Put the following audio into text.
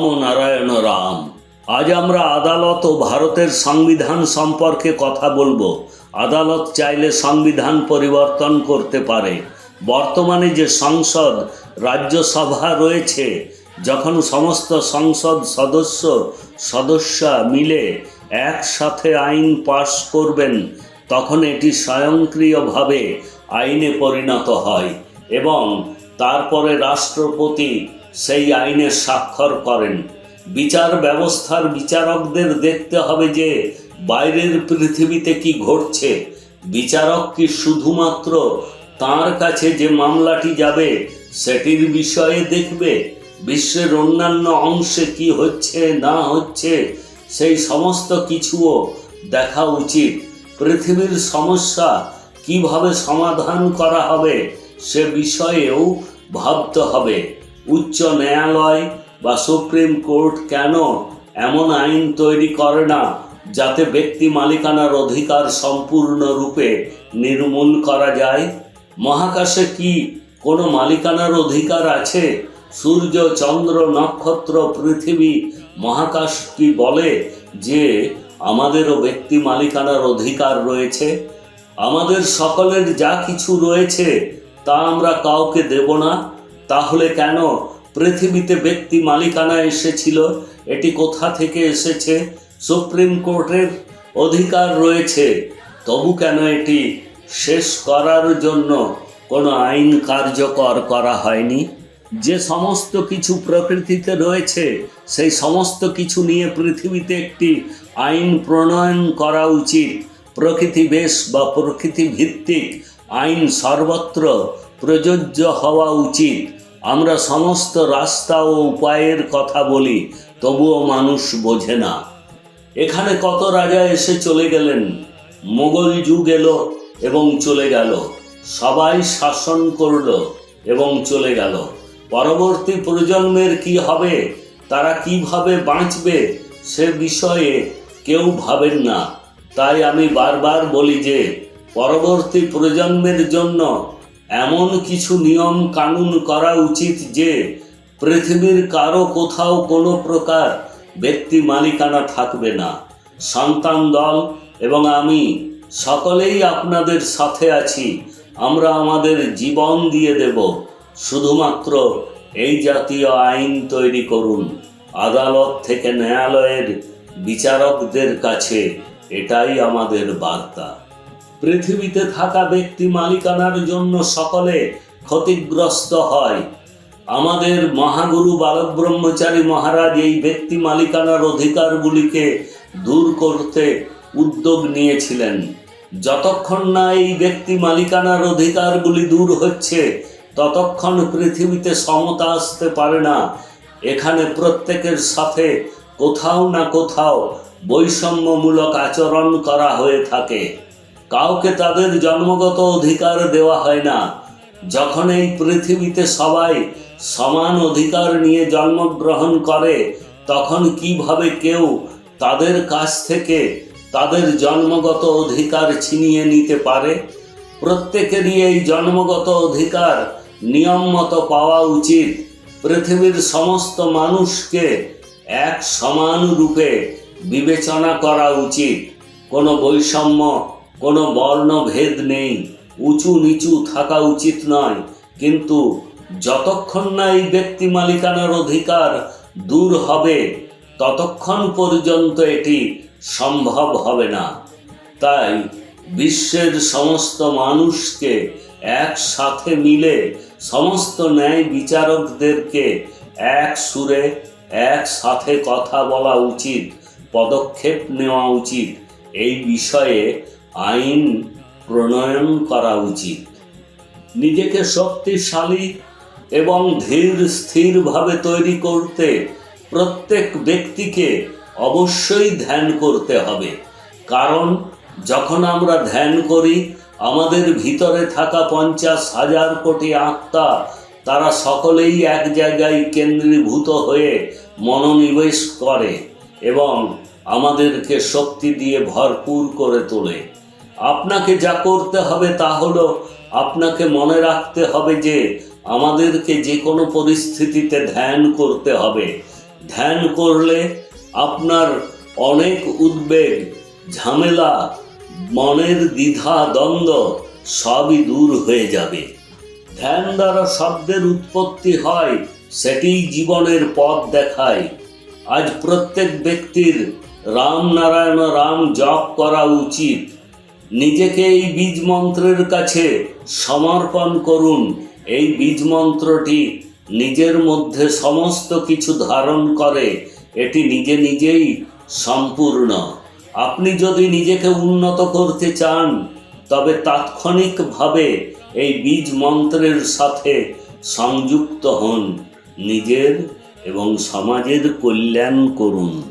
নমো নারায়ণ রাম। আজ আমরা আদালত ও ভারতের সংবিধান সম্পর্কে কথা বলবো। আদালত চাইলে সংবিধান পরিবর্তন করতে পারে। বর্তমানে যে সংসদ রাজ্যসভা রয়েছে, যখন সমস্ত সংসদ সদস্যা মিলে একসাথে আইন পাশ করবেন, তখন এটি স্বয়ংক্রিয়ভাবে আইনে পরিণত হয় এবং তারপরে রাষ্ট্রপতি সেই আইনে স্বাক্ষর করেন। বিচার ব্যবস্থার বিচারকদের দেখতে হবে যে বাইরের পৃথিবীতে কি ঘটছে। বিচারক কি শুধুমাত্র তার কাছে যে মামলাটি যাবে সেটির বিষয়ে দেখবে? বিশ্বের অন্যান্য অংশে কি হচ্ছে না হচ্ছে সেই সমস্ত কিছুও দেখা উচিত। পৃথিবীর সমস্যা কিভাবে সমাধান করা হবে সে বিষয়েও ভাবতে হবে। উচ্চ ন্যায়ালয় বা সুপ্রিম কোর্ট কেন এমন আইন তৈরি করে না যাতে ব্যক্তি মালিকানার অধিকার সম্পূর্ণরূপে নির্মূল করা যায়? মহাকাশে কি কোনো মালিকানার অধিকার আছে? সূর্য, চন্দ্র, নক্ষত্র, পৃথিবী, মহাকাশ কি বলে যে আমাদেরও ব্যক্তি মালিকানার অধিকার রয়েছে? আমাদের সকলের যা কিছু রয়েছে তা আমরা কাউকে দেব না। তাহলে কেন পৃথিবীতে ব্যক্তি মালিকানা এসেছিল? এটি কোথা থেকে এসেছে? সুপ্রিম কোর্টের অধিকার রয়েছে, তবু কেন এটি শেষ করার জন্য কোনো আইন কার্যকর করা হয়নি? যে সমস্ত কিছু প্রকৃতিতে রয়েছে সেই সমস্ত কিছু নিয়ে পৃথিবীতে একটি আইন প্রণয়ন করা উচিত। প্রকৃতি বেশ বা প্রকৃতি ভিত্তিক আইন সর্বত্র প্রযোজ্য হওয়া উচিত। আমরা সমস্ত রাস্তা ও উপায়ের কথা বলি, তবুও মানুষ বোঝে না। এখানে কত রাজা এসে চলে গেলেন, মোগল যুগ এলো এবং চলে গেল, সবাই শাসন করলো এবং চলে গেল। পরবর্তী প্রজন্মের কি হবে, তারা কিভাবে বাঁচবে সে বিষয়ে কেউ ভাবেন না। তাই আমি বারবার বলি যে পরবর্তী প্রজন্মের জন্য এমন কিছু নিয়ম কানুন করা উচিত যে পৃথিবীর কারো কোথাও কোনো প্রকার ব্যক্তি মালিকানা থাকবে না। সন্তান দল এবং আমি সকলেই আপনাদের সাথে আছি। আমরা আমাদের জীবন দিয়ে দেব। শুধুমাত্র এই জাতীয় আইন তৈরি করুন। আদালত থেকে ন্যায়ালয়ের বিচারকদের কাছে এটাই আমাদের বার্তা। পৃথিবীতে থাকা ব্যক্তি মালিকানার জন্য সকলে ক্ষতিগ্রস্ত হয়। আমাদের মহাগুরু বালক ব্রহ্মচারী মহারাজ এই ব্যক্তি মালিকানার অধিকারগুলিকে দূর করতে উদ্যোগ নিয়েছিলেন। যতক্ষণ না এই ব্যক্তি মালিকানার অধিকারগুলি দূর হচ্ছে ততক্ষণ পৃথিবীতে সমতা আসতে পারে না। এখানে প্রত্যেকের সাথে কোথাও না কোথাও বৈষম্যমূলক আচরণ করা হয়ে থাকে। কাউকে তাদের জন্মগত অধিকার দেওয়া হয় না। যখন এই পৃথিবীতে সবাই সমান অধিকার নিয়ে জন্মগ্রহণ করে, তখন কিভাবে কেউ তাদের কাছ থেকে তাদের জন্মগত অধিকার ছিনিয়ে নিতে পারে? প্রত্যেকেরই এই জন্মগত অধিকার নিয়ম মতো পাওয়া উচিত। পৃথিবীর সমস্ত মানুষকে এক সমান রূপে বিবেচনা করা উচিত। কোনো বৈষম্য, কোনো বর্ণভেদ নেই। উঁচু নিচু থাকা উচিত নয়। কিন্তু যতক্ষণ না এই ব্যক্তি মালিকানার অধিকার দূর হবে ততক্ষণ পর্যন্ত এটি সম্ভব হবে না। তাই বিশ্বের সমস্ত মানুষকে একসাথে মিলে সমস্ত ন্যায় বিচারকদেরকে এক সুরে একসাথে কথা বলা উচিত, পদক্ষেপ নেওয়া উচিত। এই বিষয়ে আইন প্রণয়ন করা উচিত। নিজেকে শক্তিশালী এবং ধীর স্থিরভাবে তৈরি করতে প্রত্যেক ব্যক্তিকে অবশ্যই ধ্যান করতে হবে। কারণ যখন আমরা ধ্যান করি, আমাদের ভিতরে থাকা 50,000 কোটি আত্মা তারা সকলেই এক জায়গায় কেন্দ্রীভূত হয়ে মনোনিবেশ করে এবং আমাদেরকে শক্তি দিয়ে ভরপুর করে তোলে। আপনাকে যা করতে হবে তা হলো আপনাকে মনে রাখতে হবে যে আমাদেরকে যে কোনো পরিস্থিতিতে ধ্যান করতে হবে। ধ্যান করলে আপনার অনেক উদ্বেগ, ঝামেলা, মনের দ্বিধা দ্বন্দ্ব সবই দূর হয়ে যাবে। ধ্যান দ্বারা শব্দের উৎপত্তি হয়, সেটিই জীবনের পথ দেখায়। আজ প্রত্যেক ব্যক্তির রাম নারায়ণ রাম জপ করা উচিত। নিজেকে এই বীজ মন্ত্রের কাছে সমর্পণ করুন। এই বীজ মন্ত্রটি নিজের মধ্যে সমস্ত কিছু ধারণ করে, এটি নিজে নিজেই সম্পূর্ণ। আপনি যদি নিজেকে উন্নত করতে চান, তবে তাৎক্ষণিকভাবে এই বীজ মন্ত্রের সাথে সংযুক্ত হন। নিজের এবং সমাজের কল্যাণ করুন।